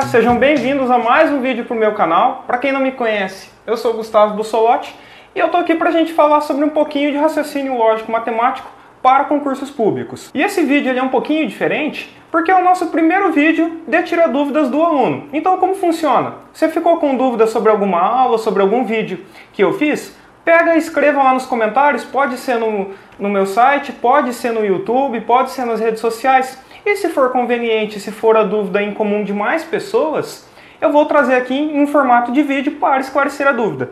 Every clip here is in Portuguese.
sejam bem-vindos a mais um vídeo para o meu canal. Para quem não me conhece, eu sou o Gustavo Bussolotti e eu tô aqui para a gente falar sobre um pouquinho de raciocínio lógico matemático para concursos públicos. E esse vídeo ele é um pouquinho diferente porque é o nosso primeiro vídeo de Tira Dúvidas do aluno. Então como funciona? Você ficou com dúvida sobre alguma aula, sobre algum vídeo que eu fiz? Pega e escreva lá nos comentários, pode ser no meu site, pode ser no YouTube, pode ser nas redes sociais. E se for conveniente, se for a dúvida em comum de mais pessoas, eu vou trazer aqui em um formato de vídeo para esclarecer a dúvida.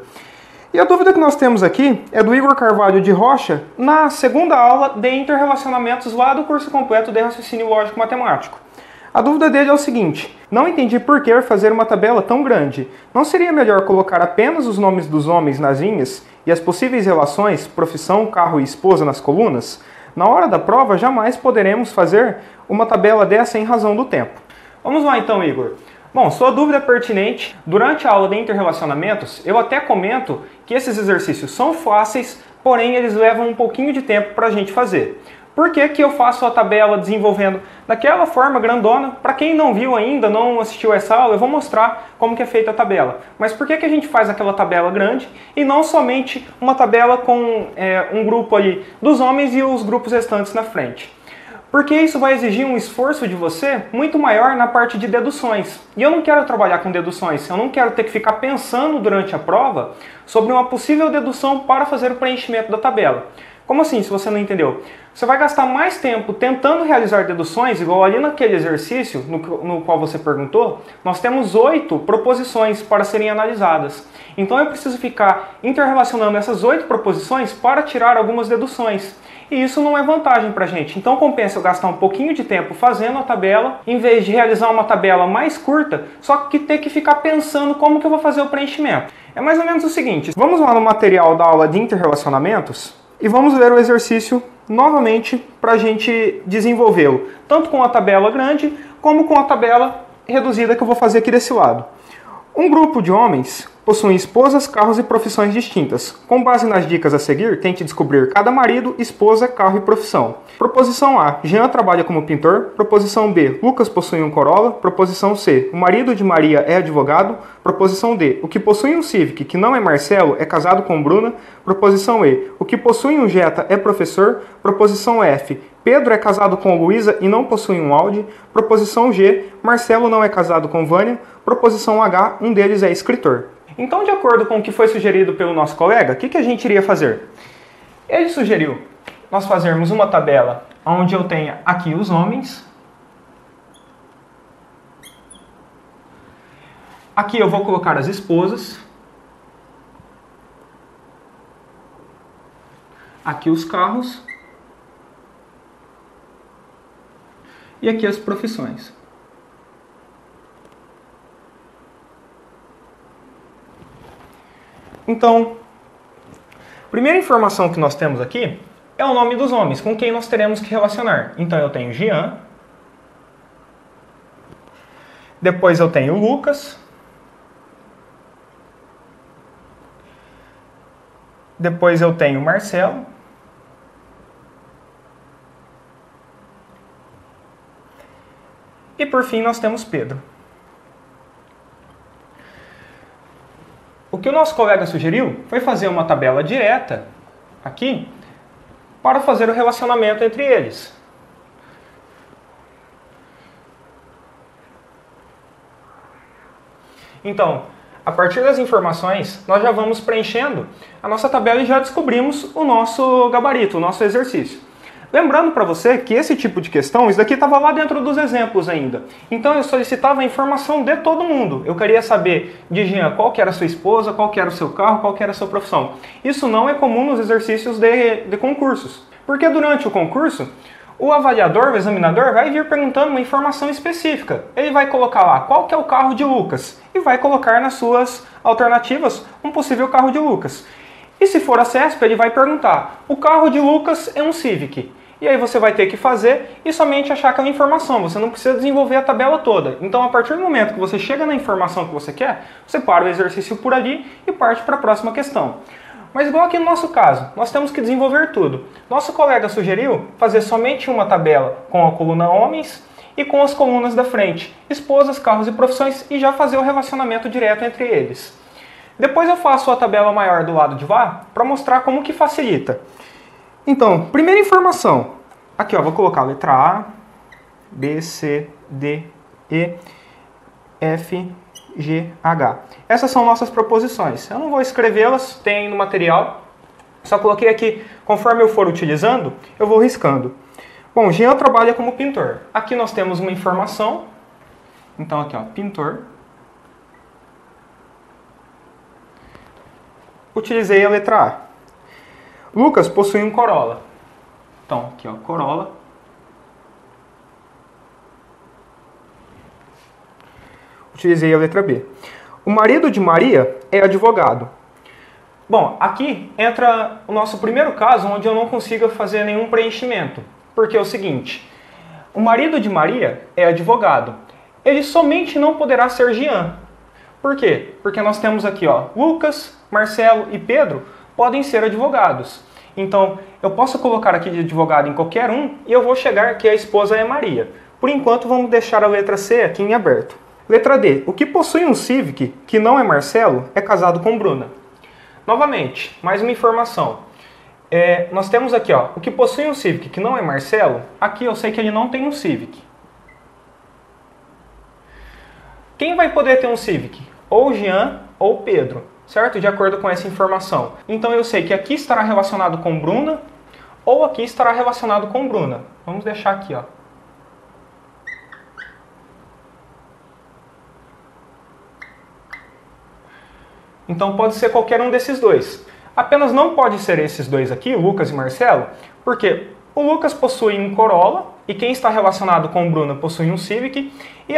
E a dúvida que nós temos aqui é do Igor Carvalho de Rocha, na segunda aula de interrelacionamentos lá do curso completo de raciocínio lógico matemático. A dúvida dele é o seguinte: não entendi por que fazer uma tabela tão grande. Não seria melhor colocar apenas os nomes dos homens nas linhas e as possíveis relações, profissão, carro e esposa nas colunas? Na hora da prova, jamais poderemos fazer uma tabela dessa em razão do tempo. Vamos lá então, Igor. Bom, sua dúvida é pertinente. Durante a aula de interrelacionamentos, eu até comento que esses exercícios são fáceis, porém eles levam um pouquinho de tempo para a gente fazer. Por que que eu faço a tabela desenvolvendo daquela forma grandona? Para quem não viu ainda, não assistiu essa aula, eu vou mostrar como que é feita a tabela. Mas por que que a gente faz aquela tabela grande e não somente uma tabela com um grupo ali dos homens e os grupos restantes na frente? Porque isso vai exigir um esforço de você muito maior na parte de deduções. E eu não quero trabalhar com deduções, eu não quero ter que ficar pensando durante a prova sobre uma possível dedução para fazer o preenchimento da tabela. Como assim, se você não entendeu? Você vai gastar mais tempo tentando realizar deduções, igual ali naquele exercício no qual você perguntou, nós temos 8 proposições para serem analisadas. Então eu preciso ficar interrelacionando essas 8 proposições para tirar algumas deduções. E isso não é vantagem para a gente. Então compensa eu gastar um pouquinho de tempo fazendo a tabela, em vez de realizar uma tabela mais curta, só que ter que ficar pensando como que eu vou fazer o preenchimento. É mais ou menos o seguinte: vamos lá no material da aula de interrelacionamentos e vamos ver o exercício novamente para a gente desenvolvê-lo, tanto com a tabela grande como com a tabela reduzida que eu vou fazer aqui desse lado. Um grupo de homens possui esposas, carros e profissões distintas. Com base nas dicas a seguir, tente descobrir cada marido, esposa, carro e profissão. Proposição A: Jean trabalha como pintor. Proposição B: Lucas possui um Corolla. Proposição C: o marido de Maria é advogado. Proposição D: o que possui um Civic, que não é Marcelo, é casado com Bruna. Proposição E: o que possui um Jetta é professor. Proposição F: Pedro é casado com Luísa e não possui um Audi. Proposição G: Marcelo não é casado com Vânia. Proposição H: um deles é escritor. Então, de acordo com o que foi sugerido pelo nosso colega, o que a gente iria fazer? Ele sugeriu nós fazermos uma tabela onde eu tenha aqui os homens. Aqui eu vou colocar as esposas. Aqui os carros. E aqui as profissões. Então, a primeira informação que nós temos aqui é o nome dos homens, com quem nós teremos que relacionar. Então eu tenho Jean, depois eu tenho Lucas, depois eu tenho Marcelo, e por fim nós temos Pedro. O que o nosso colega sugeriu foi fazer uma tabela direta aqui para fazer o relacionamento entre eles. Então, a partir das informações, nós já vamos preenchendo a nossa tabela e já descobrimos o nosso gabarito, o nosso exercício. Lembrando para você que esse tipo de questão, isso daqui estava lá dentro dos exemplos ainda. Então eu solicitava a informação de todo mundo. Eu queria saber de Jean qual que era a sua esposa, qual que era o seu carro, qual que era a sua profissão. Isso não é comum nos exercícios de concursos. Porque durante o concurso, o avaliador, o examinador, vai vir perguntando uma informação específica. Ele vai colocar lá qual que é o carro de Lucas e vai colocar nas suas alternativas um possível carro de Lucas. E se for a CESP, ele vai perguntar: o carro de Lucas é um Civic. E aí você vai ter que fazer e somente achar aquela informação. Você não precisa desenvolver a tabela toda. Então, a partir do momento que você chega na informação que você quer, você para o exercício por ali e parte para a próxima questão. Mas igual aqui no nosso caso, nós temos que desenvolver tudo. Nosso colega sugeriu fazer somente uma tabela com a coluna homens e com as colunas da frente, esposas, carros e profissões, e já fazer o relacionamento direto entre eles. Depois eu faço a tabela maior do lado de lá para mostrar como que facilita. Então, primeira informação. Aqui, ó, vou colocar a letra A, B, C, D, E, F, G, H. Essas são nossas proposições. Eu não vou escrevê-las, tem aí no material. Só coloquei aqui, conforme eu for utilizando, eu vou riscando. Bom, Jean trabalha como pintor. Aqui nós temos uma informação. Então aqui, ó, pintor. Utilizei a letra A. Lucas possui um Corolla. Então aqui, ó, Corolla. Utilizei a letra B. O marido de Maria é advogado. Bom, aqui entra o nosso primeiro caso onde eu não consigo fazer nenhum preenchimento. Porque é o seguinte, o marido de Maria é advogado. Ele somente não poderá ser Jean. Por quê? Porque nós temos aqui, ó, Lucas, Marcelo e Pedro podem ser advogados. Então, eu posso colocar aqui de advogado em qualquer um e eu vou chegar que a esposa é Maria. Por enquanto, vamos deixar a letra C aqui em aberto. Letra D. O que possui um Civic, que não é Marcelo, é casado com Bruna. Novamente, mais uma informação. Nós temos aqui, ó, o que possui um Civic, que não é Marcelo. Aqui eu sei que ele não tem um Civic. Quem vai poder ter um Civic? Ou Jean ou Pedro, certo? De acordo com essa informação. Então eu sei que aqui estará relacionado com Bruna ou aqui estará relacionado com Bruna. Vamos deixar aqui, ó. Então pode ser qualquer um desses dois. Apenas não pode ser esses dois aqui, Lucas e Marcelo, porque o Lucas possui um Corolla e quem está relacionado com Bruna possui um Civic. E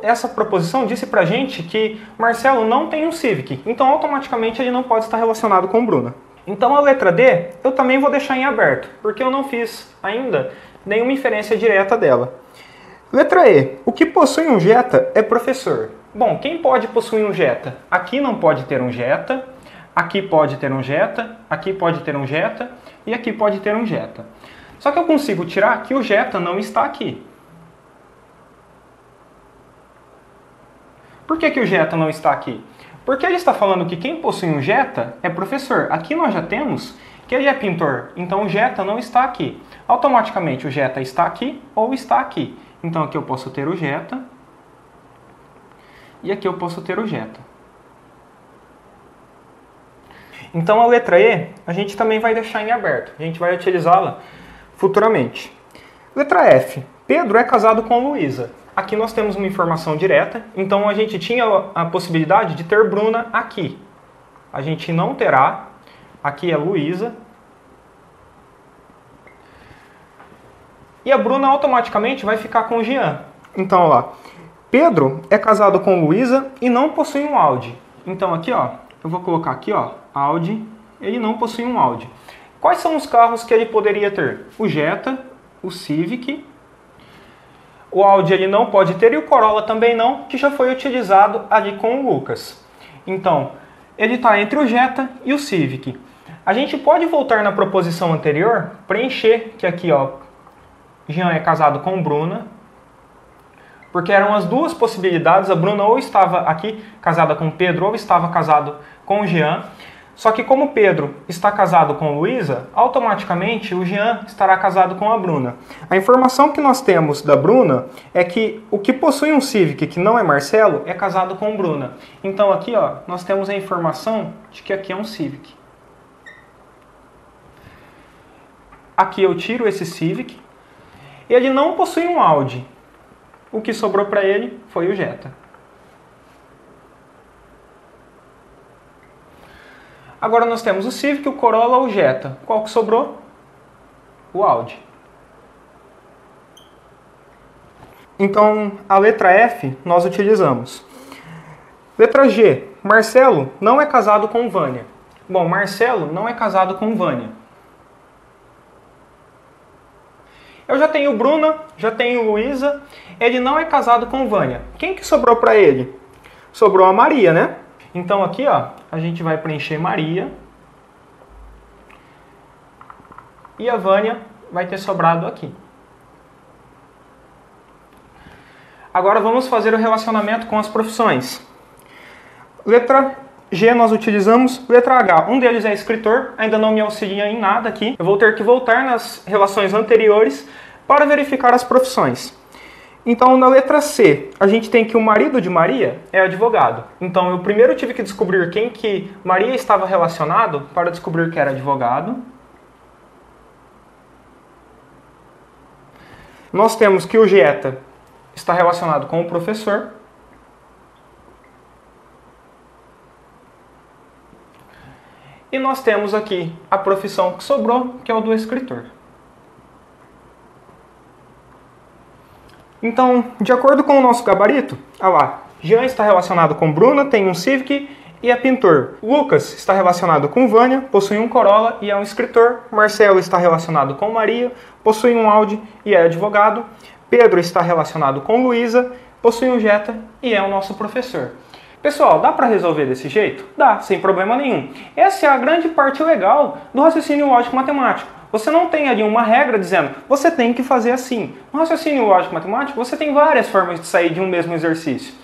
essa proposição disse pra gente que Marcelo não tem um Civic, então automaticamente ele não pode estar relacionado com Bruna. Então a letra D eu também vou deixar em aberto, porque eu não fiz ainda nenhuma inferência direta dela. Letra E. O que possui um Jetta é professor. Bom, quem pode possuir um Jetta? Aqui não pode ter um Jetta, aqui pode ter um Jetta, aqui pode ter um Jetta e aqui pode ter um Jetta. Só que eu consigo tirar que o Jetta não está aqui. Por que o Jetta não está aqui? Porque ele está falando que quem possui um Jetta é professor. Aqui nós já temos que ele é pintor, então o Jetta não está aqui. Automaticamente o Jetta está aqui ou está aqui. Então aqui eu posso ter o Jetta e aqui eu posso ter o Jetta. Então a letra E a gente também vai deixar em aberto. A gente vai utilizá-la futuramente. Letra F. Pedro é casado com Luísa. Aqui nós temos uma informação direta, então a gente tinha a possibilidade de ter Bruna aqui. A gente não terá. Aqui é Luísa. E a Bruna automaticamente vai ficar com o Jean. Então, ó lá. Pedro é casado com Luísa e não possui um Audi. Então aqui, ó, eu vou colocar aqui, ó, Audi. Ele não possui um Audi. Quais são os carros que ele poderia ter? O Jetta, o Civic, o Audi ele não pode ter e o Corolla também não, que já foi utilizado ali com o Lucas. Então, ele está entre o Jetta e o Civic. A gente pode voltar na proposição anterior, preencher que aqui, ó, Jean é casado com Bruna, porque eram as duas possibilidades, a Bruna ou estava aqui casada com Pedro ou estava casado com o Jean. Só que como Pedro está casado com Luísa, automaticamente o Jean estará casado com a Bruna. A informação que nós temos da Bruna é que o que possui um Civic, que não é Marcelo, é casado com Bruna. Então aqui, ó, nós temos a informação de que aqui é um Civic. Aqui eu tiro esse Civic. Ele não possui um Audi. O que sobrou para ele foi o Jetta. Agora nós temos o Civic, o Corolla, o Jetta. Qual que sobrou? O Audi. Então, a letra F nós utilizamos. Letra G. Marcelo não é casado com Vânia. Bom, Marcelo não é casado com Vânia. Eu já tenho Bruna, já tenho Luísa. Ele não é casado com Vânia. Quem que sobrou para ele? Sobrou a Maria, né? Então aqui, ó, a gente vai preencher Maria. E a Vânia vai ter sobrado aqui. Agora vamos fazer o relacionamento com as profissões. Letra G nós utilizamos, letra H, um deles é escritor, ainda não me auxilia em nada aqui. Eu vou ter que voltar nas relações anteriores para verificar as profissões. Então, na letra C, a gente tem que o marido de Maria é advogado. Então, eu primeiro tive que descobrir quem que Maria estava relacionado para descobrir que era advogado. Nós temos que o Jeta está relacionado com o professor. E nós temos aqui a profissão que sobrou, que é o do escritor. Então, de acordo com o nosso gabarito, olha lá, Jean está relacionado com Bruna, tem um Civic e é pintor. Lucas está relacionado com Vânia, possui um Corolla e é um escritor. Marcelo está relacionado com Maria, possui um Audi e é advogado. Pedro está relacionado com Luísa, possui um Jetta e é o nosso professor. Pessoal, dá para resolver desse jeito? Dá, sem problema nenhum. Essa é a grande parte legal do raciocínio lógico-matemático. Você não tem ali uma regra dizendo, você tem que fazer assim. No raciocínio lógico-matemático, você tem várias formas de sair de um mesmo exercício.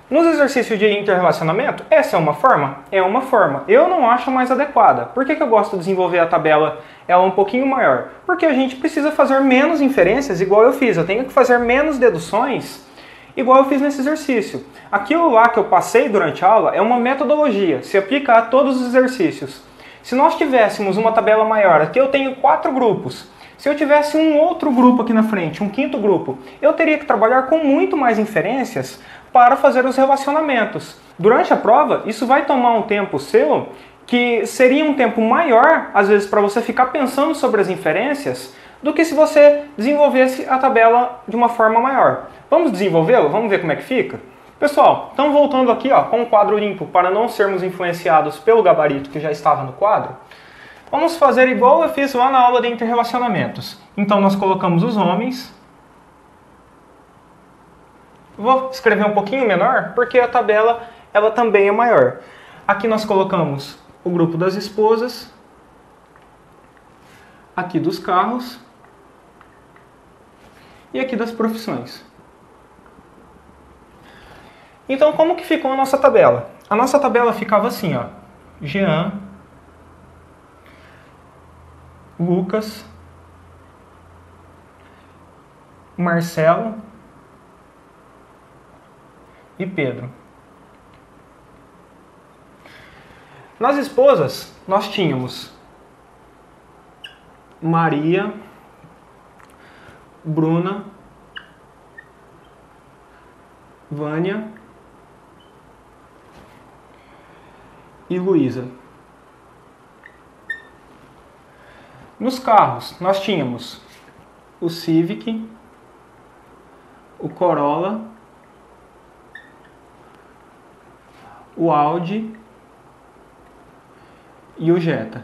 Nos exercícios de interrelacionamento, essa é uma forma? É uma forma. Eu não acho a mais adequada. Por que eu gosto de desenvolver a tabela ela um pouquinho maior? Porque a gente precisa fazer menos inferências igual eu fiz. Eu tenho que fazer menos deduções igual eu fiz nesse exercício. Aquilo lá que eu passei durante a aula é uma metodologia. Se aplica a todos os exercícios. Se nós tivéssemos uma tabela maior, aqui eu tenho 4 grupos. Se eu tivesse um outro grupo aqui na frente, um quinto grupo, eu teria que trabalhar com muito mais inferências para fazer os relacionamentos. Durante a prova, isso vai tomar um tempo seu, que seria um tempo maior, às vezes, para você ficar pensando sobre as inferências, do que se você desenvolvesse a tabela de uma forma maior. Vamos desenvolvê-la? Vamos ver como é que fica? Pessoal, então voltando aqui com o quadro limpo para não sermos influenciados pelo gabarito que já estava no quadro, vamos fazer igual eu fiz lá na aula de interrelacionamentos. Então nós colocamos os homens. Vou escrever um pouquinho menor porque a tabela ela também é maior. Aqui nós colocamos o grupo das esposas, aqui dos carros e aqui das profissões. Então, como que ficou a nossa tabela? A nossa tabela ficava assim, ó. Jean, Lucas, Marcelo e Pedro. Nas esposas, nós tínhamos Maria, Bruna, Vânia e Luísa. Nos carros, nós tínhamos o Civic, o Corolla, o Audi e o Jetta.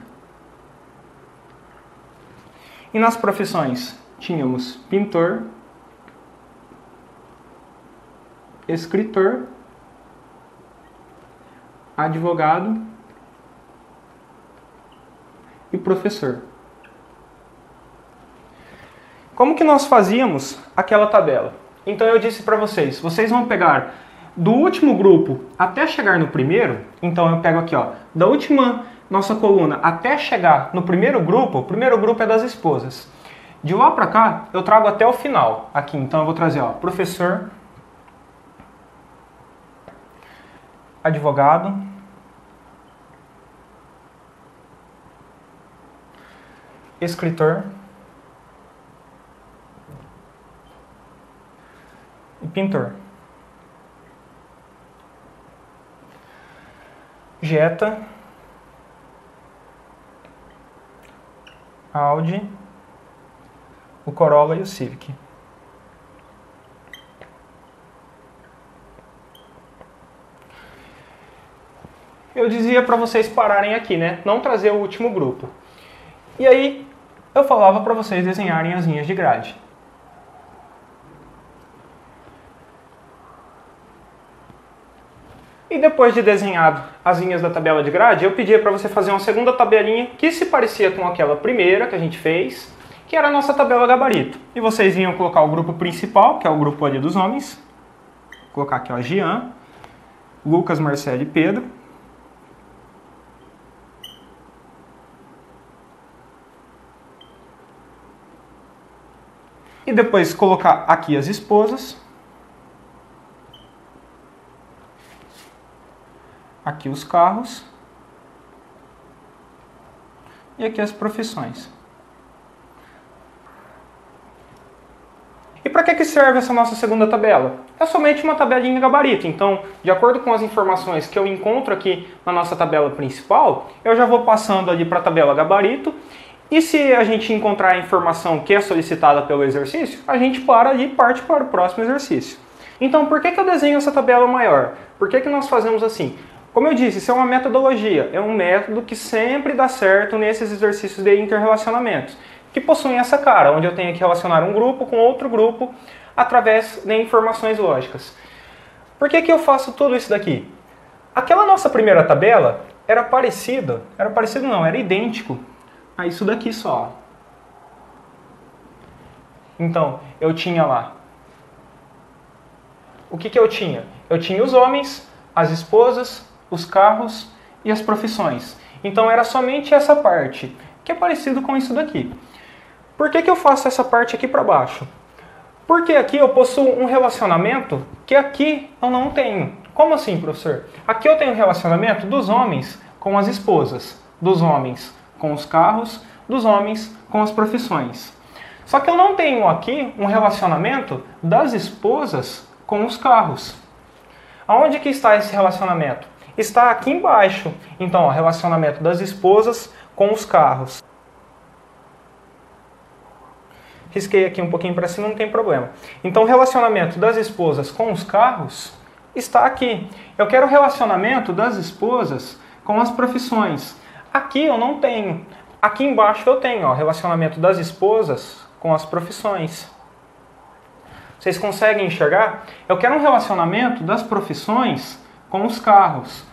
E nas profissões, tínhamos pintor, escritor, advogado e professor. Como que nós fazíamos aquela tabela? Então eu disse para vocês, vocês vão pegar do último grupo até chegar no primeiro. Então eu pego aqui, ó, da última nossa coluna até chegar no primeiro grupo. O primeiro grupo é das esposas. De lá para cá eu trago até o final aqui. Então eu vou trazer, ó, professor, advogado, escritor e pintor. Jetta, Audi, o Corolla e o Civic. Eu dizia para vocês pararem aqui, né? Não trazer o último grupo. E aí eu falava para vocês desenharem as linhas de grade. E depois de desenhado as linhas da tabela de grade, eu pedia para você fazer uma segunda tabelinha que se parecia com aquela primeira que a gente fez, que era a nossa tabela gabarito. E vocês iam colocar o grupo principal, que é o grupo ali dos homens, colocar aqui, ó, Jean, Lucas, Marcelo e Pedro. E depois colocar aqui as esposas. Aqui os carros. E aqui as profissões. E para que serve essa nossa segunda tabela? É somente uma tabelinha gabarito. Então, de acordo com as informações que eu encontro aqui na nossa tabela principal, eu já vou passando ali para a tabela gabarito. E se a gente encontrar a informação que é solicitada pelo exercício, a gente para ali e parte para o próximo exercício. Então, por que eu desenho essa tabela maior? Por que nós fazemos assim? Como eu disse, isso é uma metodologia. É um método que sempre dá certo nesses exercícios de interrelacionamentos, que possuem essa cara, onde eu tenho que relacionar um grupo com outro grupo através de informações lógicas. Por que eu faço tudo isso daqui? Aquela nossa primeira tabela era idêntico a isso daqui só. Então, eu tinha lá. O que eu tinha? Eu tinha os homens, as esposas, os carros e as profissões. Então, era somente essa parte, que é parecido com isso daqui. Por que eu faço essa parte aqui para baixo? Porque aqui eu possuo um relacionamento que aqui eu não tenho. Como assim, professor? Aqui eu tenho um relacionamento dos homens com as esposas, dos homens com os carros, dos homens com as profissões. Só que eu não tenho aqui um relacionamento das esposas com os carros. Aonde que está esse relacionamento? Está aqui embaixo. Então, o relacionamento das esposas com os carros. Risquei aqui um pouquinho para cima, não tem problema. Então, o relacionamento das esposas com os carros está aqui. Eu quero o relacionamento das esposas com as profissões. Aqui eu não tenho. Aqui embaixo eu tenho, ó, relacionamento das esposas com as profissões. Vocês conseguem enxergar? Eu quero um relacionamento das profissões com os carros.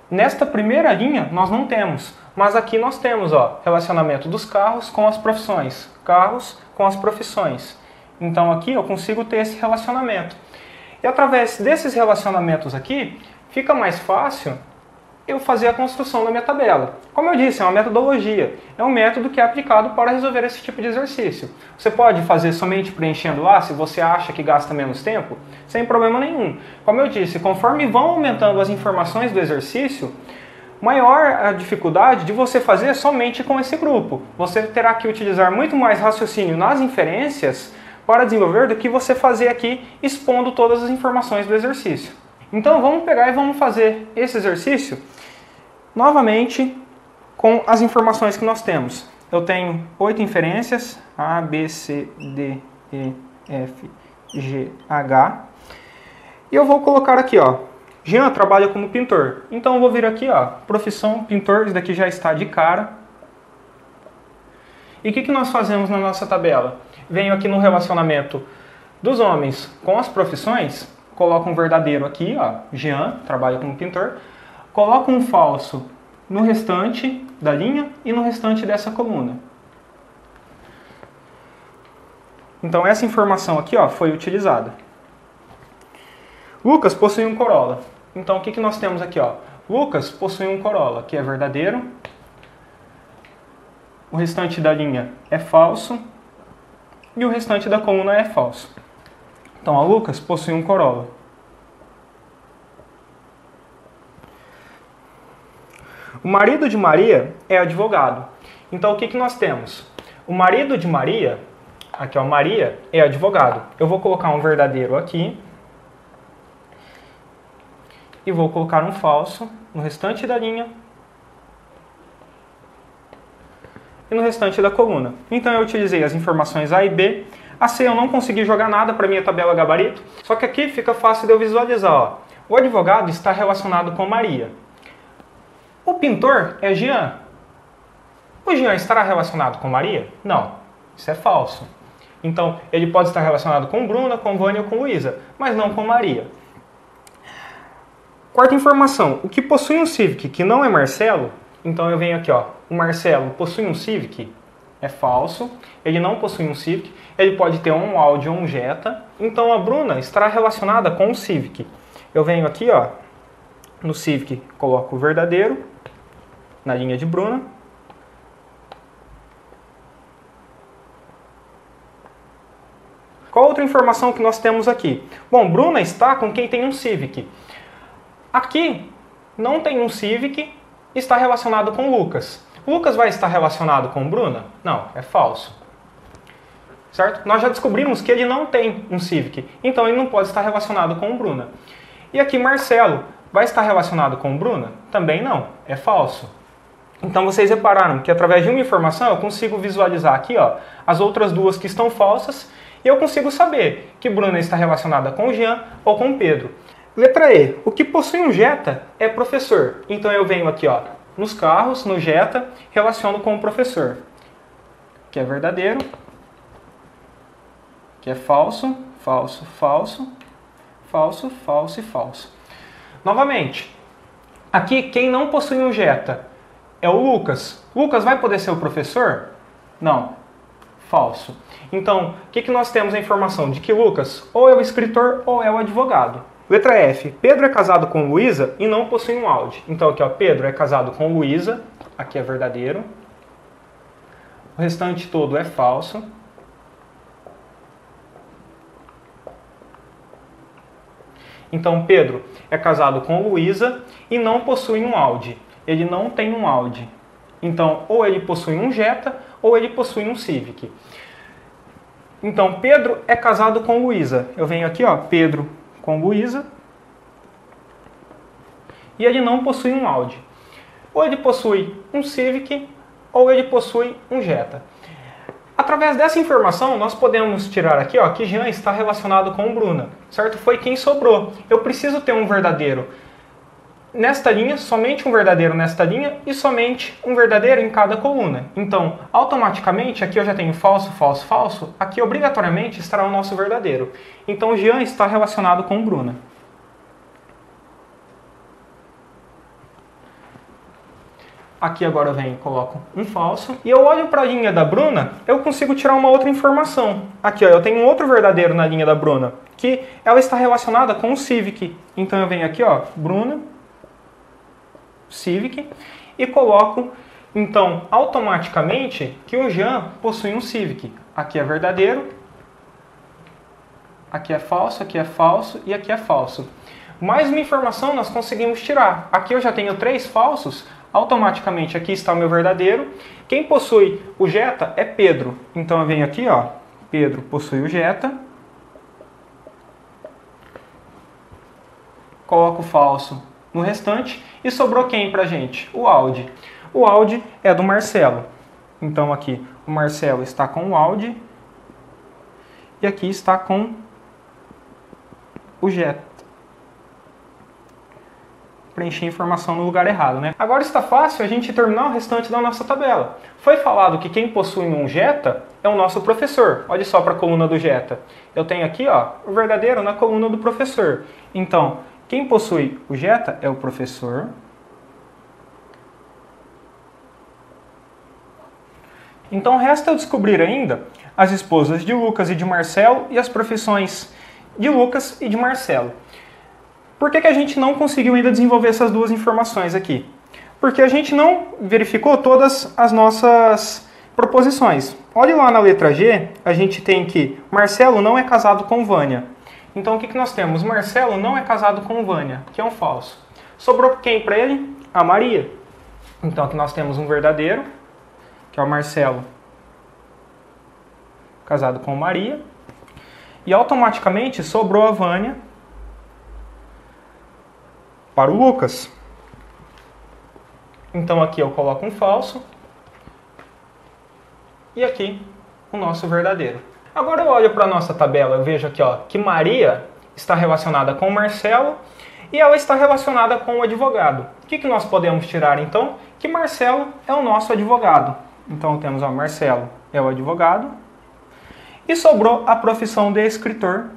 Nesta primeira linha nós não temos, mas aqui nós temos, ó, relacionamento dos carros com as profissões. Carros com as profissões. Então aqui eu consigo ter esse relacionamento. E através desses relacionamentos aqui, fica mais fácil eu fazer a construção da minha tabela. Como eu disse, é uma metodologia. É um método que é aplicado para resolver esse tipo de exercício. Você pode fazer somente preenchendo lá, se você acha que gasta menos tempo, sem problema nenhum. Como eu disse, conforme vão aumentando as informações do exercício, maior a dificuldade de você fazer somente com esse grupo. Você terá que utilizar muito mais raciocínio nas inferências para desenvolver do que você fazer aqui expondo todas as informações do exercício. Então vamos pegar e vamos fazer esse exercício novamente com as informações que nós temos. Eu tenho 8 inferências, A, B, C, D, E, F, G, H. E eu vou colocar aqui, ó, Jean trabalha como pintor. Então eu vou vir aqui, ó, profissão pintor, isso daqui já está de cara. E o que nós fazemos na nossa tabela? Venho aqui no relacionamento dos homens com as profissões, coloco um verdadeiro aqui, ó, Jean trabalha como pintor. Coloco um falso no restante da linha e no restante dessa coluna. Então essa informação aqui, ó, foi utilizada. Lucas possui um Corolla. Então o que nós temos aqui, ó? Lucas possui um Corolla, que é verdadeiro. O restante da linha é falso. E o restante da coluna é falso. Então, ó, Lucas possui um Corolla. O marido de Maria é advogado. Então, o que nós temos? O marido de Maria, aqui ó, Maria, é advogado. Eu vou colocar um verdadeiro aqui. E vou colocar um falso no restante da linha. E no restante da coluna. Então, eu utilizei as informações A e B. A C eu não consegui jogar nada para minha tabela gabarito. Só que aqui fica fácil de eu visualizar, ó. O advogado está relacionado com Maria. O pintor é Jean. O Jean estará relacionado com Maria? Não, isso é falso. Então, ele pode estar relacionado com Bruna, com Vânia ou com Luísa, mas não com Maria. Quarta informação, o que possui um Civic que não é Marcelo, então eu venho aqui, ó, o Marcelo possui um Civic, é falso. Ele não possui um Civic. Ele pode ter um Audi ou um Jetta. Então a Bruna estará relacionada com o Civic. Eu venho aqui, ó, no Civic, coloco o verdadeiro na linha de Bruna. Qual outra informação que nós temos aqui? Bom, Bruna está com quem tem um Civic. Aqui não tem um Civic, está relacionado com Lucas. Lucas vai estar relacionado com Bruna? Não, é falso. Certo? Nós já descobrimos que ele não tem um Civic, então ele não pode estar relacionado com Bruna. E aqui Marcelo vai estar relacionado com Bruna? Também não, é falso. Então vocês repararam que através de uma informação eu consigo visualizar aqui, ó, as outras duas que estão falsas e eu consigo saber que Bruna está relacionada com Jean ou com Pedro. Letra E. O que possui um Jetta é professor. Então eu venho aqui, ó, nos carros, no Jetta, relaciono com o professor. Que é verdadeiro. Que é falso, falso, falso, falso, falso e falso. Novamente, aqui quem não possui um Jetta é o Lucas. Lucas vai poder ser o professor? Não. Falso. Então, o que nós temos a informação? De que Lucas ou é o escritor ou é o advogado. Letra F. Pedro é casado com Luísa e não possui um Audi. Então aqui, ó, Pedro é casado com Luísa. Aqui é verdadeiro. O restante todo é falso. Então Pedro é casado com Luísa e não possui um Audi. Ele não tem um Audi. Então, ou ele possui um Jetta ou ele possui um Civic. Então, Pedro é casado com Luísa. Eu venho aqui, ó, Pedro com Luísa. E ele não possui um Audi. Ou ele possui um Civic ou ele possui um Jetta. Através dessa informação, nós podemos tirar aqui, ó, que Jean está relacionado com Bruna. Certo? Foi quem sobrou. Eu preciso ter um verdadeiro nesta linha, somente um verdadeiro nesta linha e somente um verdadeiro em cada coluna. Então, automaticamente, aqui eu já tenho falso, falso, falso, aqui obrigatoriamente estará o nosso verdadeiro. Então, Jean está relacionado com Bruna. Aqui agora eu venho e coloco um falso. E eu olho para a linha da Bruna, eu consigo tirar uma outra informação. Aqui, ó, eu tenho um outro verdadeiro na linha da Bruna, que ela está relacionada com o Civic. Então eu venho aqui, ó, Bruna, Civic, e coloco, então, automaticamente, que o Jean possui um Civic. Aqui é verdadeiro, aqui é falso e aqui é falso. Mais uma informação nós conseguimos tirar. Aqui eu já tenho 3 falsos, automaticamente aqui está o meu verdadeiro. Quem possui o Jetta é Pedro. Então eu venho aqui, ó, Pedro possui o Jetta. Coloco falso no restante e sobrou quem pra gente? O Audi. O Audi é do Marcelo. Então aqui o Marcelo está com o Audi e aqui está com o Jetta. Preenchi a informação no lugar errado, né? Agora está fácil a gente terminar o restante da nossa tabela. Foi falado que quem possui um Jetta é o nosso professor. Olha só para a coluna do Jetta. Eu tenho aqui, ó, o verdadeiro na coluna do professor. Então, quem possui o Jetta é o professor. Então resta eu descobrir ainda as esposas de Lucas e de Marcelo e as profissões de Lucas e de Marcelo. Por que a gente não conseguiu ainda desenvolver essas duas informações aqui? Porque a gente não verificou todas as nossas proposições. Olhe lá na letra G, a gente tem que Marcelo não é casado com Vânia. Então o que nós temos? Marcelo não é casado com Vânia, que é um falso. Sobrou quem para ele? A Maria. Então aqui nós temos um verdadeiro, que é o Marcelo casado com Maria. E automaticamente sobrou a Vânia para o Lucas. Então aqui eu coloco um falso. E aqui o nosso verdadeiro. Agora eu olho para a nossa tabela, eu vejo aqui, ó, que Maria está relacionada com Marcelo e ela está relacionada com o advogado. O que nós podemos tirar então? Que Marcelo é o nosso advogado. Então temos, ó, Marcelo é o advogado. E sobrou a profissão de escritor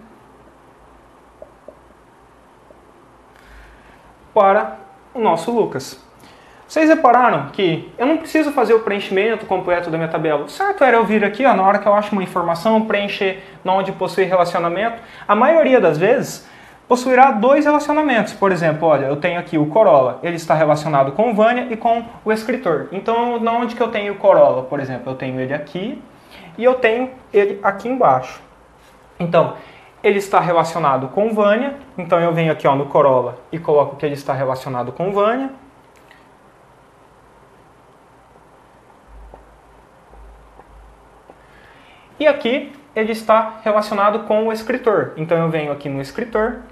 para o nosso Lucas. Vocês repararam que eu não preciso fazer o preenchimento completo da minha tabela. O certo era eu vir aqui, ó, na hora que eu acho uma informação, preencher onde possui relacionamento. A maioria das vezes possuirá dois relacionamentos. Por exemplo, olha, eu tenho aqui o Corolla, ele está relacionado com o Vânia e com o escritor. Então, onde que eu tenho o Corolla, por exemplo? Eu tenho ele aqui e eu tenho ele aqui embaixo. Então, ele está relacionado com o Vânia, então eu venho aqui, ó, no Corolla e coloco que ele está relacionado com o Vânia. E aqui ele está relacionado com o escritor. Então eu venho aqui no escritor.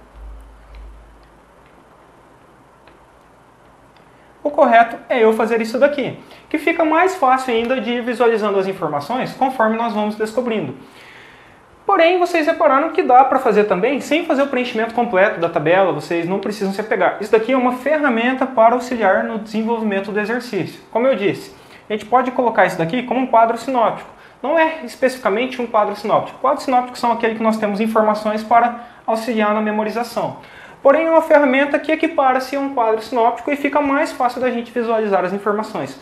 O correto é eu fazer isso daqui, que fica mais fácil ainda de ir visualizando as informações conforme nós vamos descobrindo. Porém, vocês repararam que dá para fazer também sem fazer o preenchimento completo da tabela, vocês não precisam se apegar. Isso daqui é uma ferramenta para auxiliar no desenvolvimento do exercício. Como eu disse, a gente pode colocar isso daqui como um quadro sinóptico. Não é especificamente um quadro sinóptico. Quadros sinópticos são aqueles que nós temos informações para auxiliar na memorização. Porém, é uma ferramenta que equipara-se a um quadro sinóptico e fica mais fácil da gente visualizar as informações.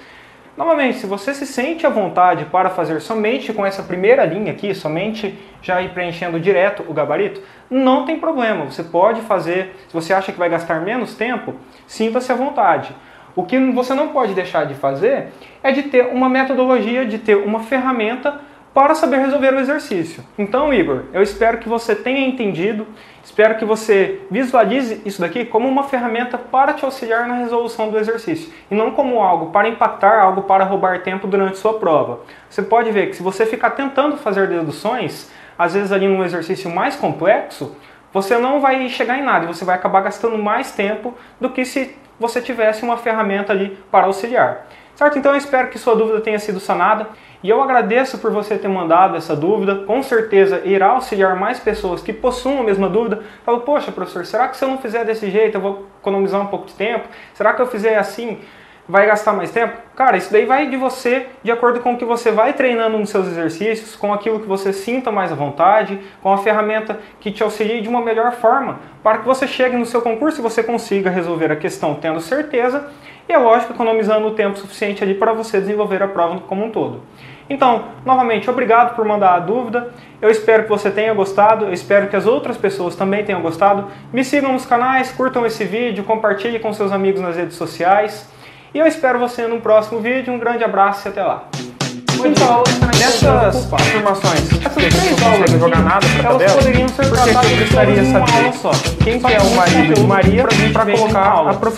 Novamente, se você se sente à vontade para fazer somente com essa primeira linha aqui, somente já ir preenchendo direto o gabarito, não tem problema. Você pode fazer, se você acha que vai gastar menos tempo, sinta-se à vontade. O que você não pode deixar de fazer é de ter uma metodologia, de ter uma ferramenta para saber resolver o exercício. Então, Igor, eu espero que você tenha entendido, espero que você visualize isso daqui como uma ferramenta para te auxiliar na resolução do exercício, e não como algo para impactar, algo para roubar tempo durante sua prova. Você pode ver que se você ficar tentando fazer deduções, às vezes ali num exercício mais complexo, você não vai chegar em nada e você vai acabar gastando mais tempo do que se você tivesse uma ferramenta ali para auxiliar. Certo? Então eu espero que sua dúvida tenha sido sanada e eu agradeço por você ter mandado essa dúvida. Com certeza irá auxiliar mais pessoas que possuam a mesma dúvida. Falo, poxa, professor, será que se eu não fizer desse jeito eu vou economizar um pouco de tempo? Será que eu fizer assim vai gastar mais tempo? Cara, isso daí vai de você, de acordo com o que você vai treinando nos seus exercícios, com aquilo que você sinta mais à vontade, com a ferramenta que te auxilie de uma melhor forma, para que você chegue no seu concurso e você consiga resolver a questão tendo certeza, e é lógico, economizando o tempo suficiente ali para você desenvolver a prova como um todo. Então, novamente, obrigado por mandar a dúvida, eu espero que você tenha gostado, eu espero que as outras pessoas também tenham gostado. Me sigam nos canais, curtam esse vídeo, compartilhem com seus amigos nas redes sociais. E eu espero você no próximo vídeo. Um grande abraço e até lá. Então, nessas afirmações, essas três aulas não jogar nada para elas poderiam ser tratadas de uma aula só. Quem que é o marido de Maria para colocar a profissão.